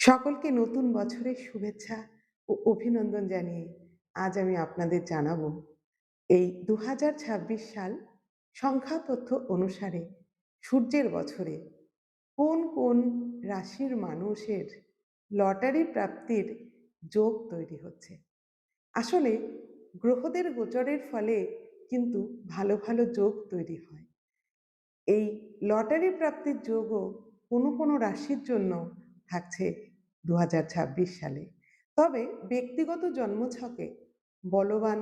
সকলকে নতুন বছরের শুভেচ্ছা ও অভিনন্দন জানিয়ে আজ আমি আপনাদের জানাবো এই ২০২৬ সাল সংখ্যা তথ্য অনুসারে সূর্যের বছরে কোন কোন রাশির মানুষের লটারি প্রাপ্তির যোগ তৈরি হচ্ছে। আসলে গ্রহদের গোচরের ফলে কিন্তু ভালো ভালো যোগ তৈরি হয়। এই লটারি প্রাপ্তির যোগও কোনো কোনো রাশির জন্য থাকছে ২০২৬ সালে। তবে ব্যক্তিগত জন্মছকে বলবান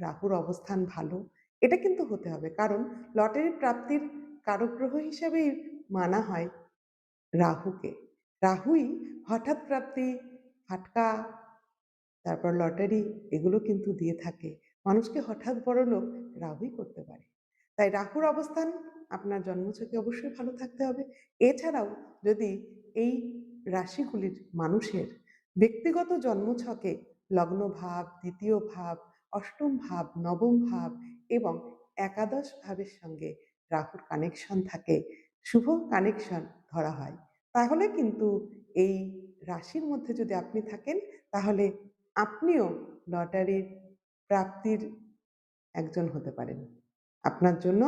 রাহুর অবস্থান ভালো, এটা কিন্তু হতে হবে। কারণ লটারি প্রাপ্তির কারক গ্রহ হিসাবেই মানা হয় রাহুকে। রাহুই হঠাৎ প্রাপ্তি, ফাটকা, তারপর লটারি এগুলো কিন্তু দিয়ে থাকে। মানুষকে হঠাৎ বড়লোক রাহুই করতে পারে। তাই রাহুর অবস্থান আপনার জন্মছকে অবশ্যই ভালো থাকতে হবে। এছাড়াও যদি এই রাশিগুলির মানুষের ব্যক্তিগত জন্মছকে লগ্ন ভাব, দ্বিতীয় ভাব, অষ্টম ভাব, নবম ভাব এবং একাদশ ভাবের সঙ্গে রাহুর কানেকশন থাকে, শুভ কানেকশন ধরা হয়, তাহলে কিন্তু এই রাশির মধ্যে যদি আপনি থাকেন তাহলে আপনিও লটারির প্রাপ্তির একজন হতে পারেন। আপনার জন্য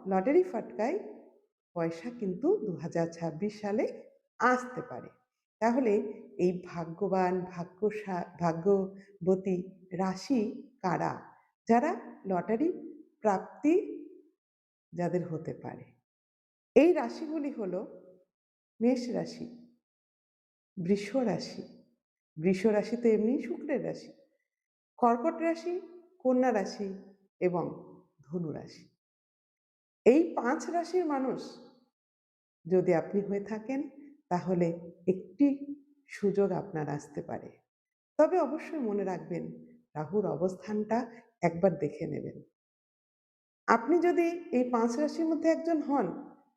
লটারি ফাটকায় পয়সা কিন্তু ২০২৬ সালে আসতে পারে। তাহলে এই ভাগ্যবান, ভাগ্যবতী রাশি কারা? যারা লটারি প্রাপ্তি যাদের হতে পারে। এই রাশিগুলি হলো মেষ রাশি, বৃষ রাশি, বৃষ রাশি তো এমনিই শুক্রের রাশি, কর্কট রাশি, কন্যা রাশি এবং ধনু রাশি। এই ৫ রাশির মানুষ যদি আপনি হয়ে থাকেন তাহলে একটি সুযোগ আপনার আসতে পারে। তবে অবশ্যই মনে রাখবেন রাহুর অবস্থানটা একবার দেখে নেবেন। আপনি যদি এই ৫ রাশির মধ্যে একজন হন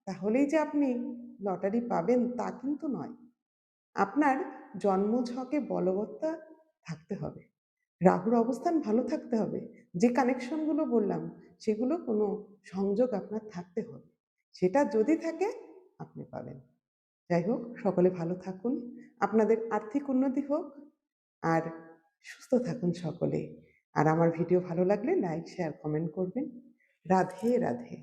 তাহলেই যে আপনি লটারি পাবেন তা কিন্তু নয়। আপনার জন্মছকে বলবত্তা থাকতে হবে। রাহুর অবস্থান ভালো থাকতে হবে। যে কানেকশনগুলো বললাম সেগুলো কোনো সংযোগ আপনার থাকতে হবে। সেটা যদি থাকে আপনি পাবেন। যাই হোক, সকলে ভালো থাকুন। আপনাদের আর্থিক উন্নতি হোক আর সুস্থ থাকুন সকলে। আর আমার ভিডিও ভালো লাগলে লাইক, শেয়ার, কমেন্ট করবেন। রাধে রাধে।